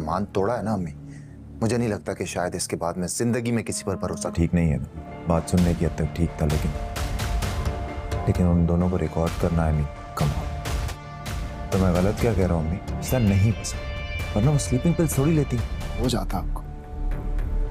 मान तोड़ा है ना अम्मी, मुझे नहीं लगता कि शायद इसके बाद मैं जिंदगी में किसी पर भरोसा ठीक नहीं है। बात सुनने की हद तक ठीक था, लेकिन उन दोनों को रिकॉर्ड करना है नहीं कमाल। तो मैं गलत क्या कह रहा हूँ अम्मी? ऐसा नहीं पसंद, वरना वो स्लीपिंग पिल्स थोड़ी लेती। हो जाता आपको,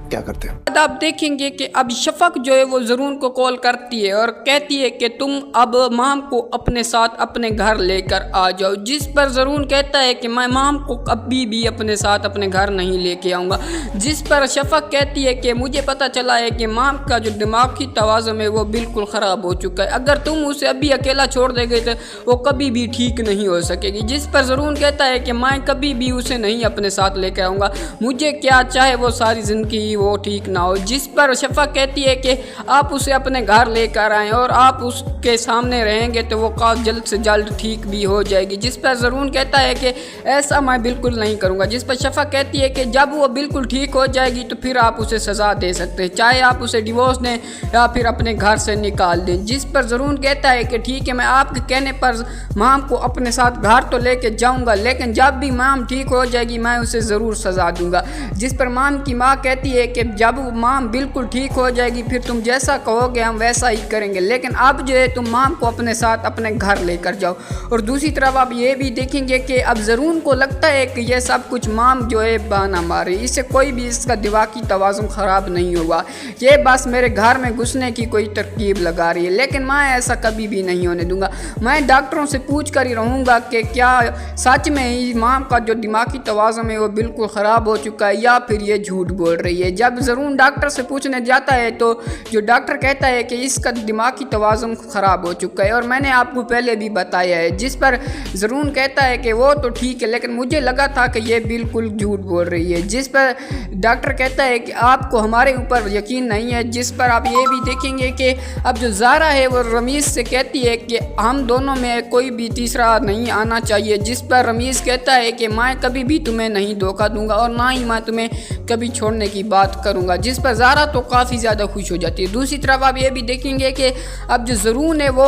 क्या करते हैं? आप देखेंगे कि अब शफक जो है वो ज़रून को कॉल करती है और कहती है कि तुम अब माम को अपने साथ अपने घर लेकर आ जाओ, जिस पर ज़रून कहता है कि मैं माम को कभी भी अपने साथ अपने घर नहीं लेके आऊँगा। जिस पर शफक कहती है कि मुझे पता चला है कि माम का जो दिमागी तवाज़ुन है वो बिल्कुल ख़राब हो चुका है, अगर तुम उसे अभी अकेला छोड़ देंगे तो वो कभी भी ठीक नहीं हो सकेगी। जिस पर ज़रून कहता है कि मैं कभी भी उसे नहीं अपने साथ लेकर आऊँगा, मुझे क्या चाहे वो सारी ज़िंदगी वो ठीक ना हो। जिस पर शफक कहती है कि आप उसे अपने घर लेकर आएँ और आप उसके सामने रहेंगे तो वो कॉज जल्द से जल्द ठीक भी हो जाएगी। जिस पर ज़रून कहता है कि ऐसा मैं बिल्कुल नहीं करूँगा। जिस पर शफक कहती है कि जब वो बिल्कुल ठीक हो जाएगी तो फिर आप उसे सज़ा दे सकते हैं, चाहे आप उसे डिवोर्स दें या फिर अपने घर से निकाल दें। जिस पर ज़रून कहता है कि ठीक है, मैं आपके कहने पर माम को अपने साथ घर तो लेके जाऊँगा, लेकिन जब भी माम ठीक हो जाएगी मैं उसे ज़रूर सज़ा दूँगा। जिस पर माम की माँ कहती है कि जब माम बिल्कुल ठीक हो जाएगी फिर तुम जैसा कहोगे हम वैसा ही करेंगे, लेकिन अब जो है तुम माम को अपने साथ अपने घर लेकर जाओ। और दूसरी तरफ आप ये भी देखेंगे कि अब ज़रून को लगता है कि ये सब कुछ माम जो है बहाना मारे, इससे कोई भी इसका दिमागी तवाज़ुन ख़राब नहीं हुआ, ये बस मेरे घर में घुसने की कोई तरकीब लगा रही है, लेकिन मैं ऐसा कभी भी नहीं होने दूंगा। मैं डॉक्टरों से पूछ कर ही रहूँगा कि क्या सच में ही माम का जो दिमागी तवाज़ुन है वो बिल्कुल ख़राब हो चुका है या फिर ये झूठ बोल रही है। जब ज़रून डॉक्टर से पूछने जाता है तो जो डॉक्टर कहता है कि इसका दिमागी तवाज़ुन ख़राब हो चुका है, और मैंने आपको पहले भी बताया है। जिस पर ज़रून कहता है कि वो तो ठीक है, लेकिन मुझे लगा था कि ये बिल्कुल झूठ बोल रही है। जिस पर डॉक्टर कहता है कि आपको हमारे ऊपर यकीन नहीं है। जिस पर आप ये भी देखेंगे कि अब जो ज़ारा है वो रमीज़ से कहती है कि हम दोनों में कोई भी तीसरा नहीं आना चाहिए। जिस पर रमीज़ कहता है कि मैं कभी भी तुम्हें नहीं धोखा दूंगा और ना ही मैं तुम्हें कभी छोड़ने की बात करूंगा। जिस पर ज़ारा तो काफ़ी ज़्यादा खुश हो जाती है। दूसरी तरफ आप ये भी देखेंगे कि अब जो ज़रून है वो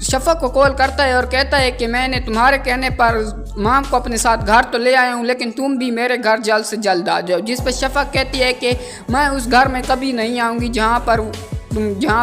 शफक को कॉल करता है और कहता है कि मैंने तुम्हारे कहने पर माम को अपने साथ घर तो ले आया हूँ, लेकिन तुम भी मेरे घर जल्द से जल्द आ जाओ। जिस पर शफक कहती है कि मैं उस घर में कभी नहीं आऊँगी जहाँ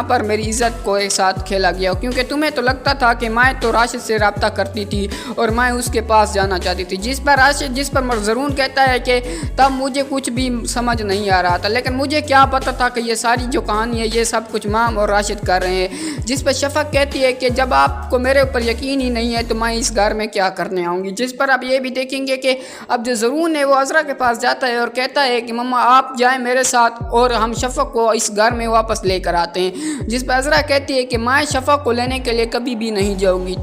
पर मेरी इज़्ज़त को एक साथ खेला गया हो, क्योंकि तुम्हें तो लगता था कि मैं तो राशिद से रब्ता करती थी और मैं उसके पास जाना चाहती थी। जिस पर ज़रून कहता है कि तब मुझे कुछ भी समझ नहीं आ रहा था, लेकिन मुझे क्या पता था कि ये सारी जो कहानी है ये सब कुछ माम और राशिद कर रहे हैं। जिस पर शफक कहती है कि जब आपको मेरे ऊपर यकीन ही नहीं है तो मैं इस घर में क्या करने आऊँगी। जिस पर आप ये भी देखेंगे कि अब जो ज़रून है वो अज़रा के पास जाता है और कहता है कि मम्मा आप जाएँ मेरे साथ और हम शफक को इस घर में वापस लेकर आते हैं। जिस पर अज़रा कहती है कि मैं शफक को लेने के लिए कभी भी नहीं जाऊंगी,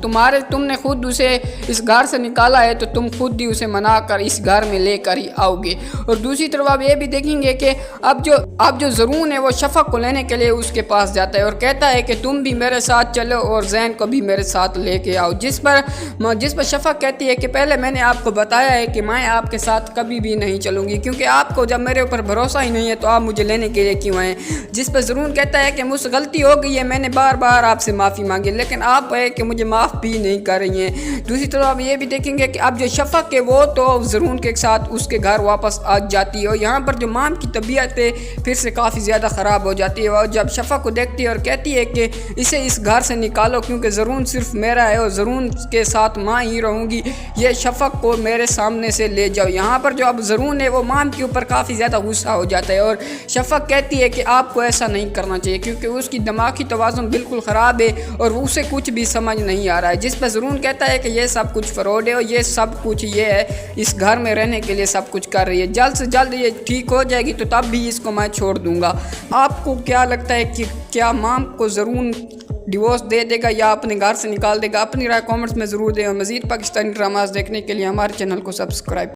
तुमने खुद उसे इस घर से निकाला है तो तुम खुद ही उसे मना कर इस घर में लेकर ही आओगे। और दूसरी तरफ आप ये भी देखेंगे कि अब जो ज़रून है वो शफक को लेने के लिए उसके पास जाता है और कहता है कि तुम भी मेरे साथ चलो और ज़ैन को भी मेरे साथ लेके आओ। जिस पर शफक कहती है कि पहले मैंने आपको बताया है कि मैं आपके साथ कभी भी नहीं चलूँगी, क्योंकि आपको जब मेरे ऊपर भरोसा ही नहीं है तो आप मुझे लेने के लिए क्यों आए। जिस पर ज़रून कहता है कि मुझसे गलती हो गई है, मैंने बार बार आपसे माफ़ी मांगी, लेकिन आप है कि मुझे माफ़ भी नहीं कर रही हैं। दूसरी तरफ आप ये भी देखेंगे कि अब जो शफक है वो तो ज़रून के साथ उसके घर वापस आ जाती है और यहाँ पर जो माम की तबीयत है फिर से काफ़ी ज़्यादा ख़राब हो जाती है। और जब शफक को देखती है और कहती है कि इसे इस घर से निकालो, क्योंकि ज़रून सिर्फ मेरा है और ज़रून के साथ माँ ही रहूँगी, ये शफक को मेरे सामने से ले जाओ। यहाँ पर जो अब ज़रून है वो माम के ऊपर काफ़ी ज़्यादा गुस्सा हो जाता है और शफक कहती है कि आपको ऐसा नहीं करना चाहिए, क्योंकि उसकी दिमागी तवाज़ुन बिल्कुल ख़राब है और उसे कुछ भी समझ नहीं आ रहा है। जिस पर ज़रून कहता है कि ये सब कुछ फ्रॉड है और ये सब कुछ ये है इस घर में रहने के लिए सब कुछ कर रही है, जल्द से जल्द ये ठीक हो जाएगी तो तब भी इसको मैं छोड़ दूंगा। आपको क्या लगता है कि क्या माम को ज़रून डिवोर्स दे देगा या अपने घर से निकाल देगा? अपनी राय कमेंट्स में ज़रूर दें और मज़ीद पाकिस्तानी ड्रामास देखने के लिए हमारे चैनल को सब्सक्राइब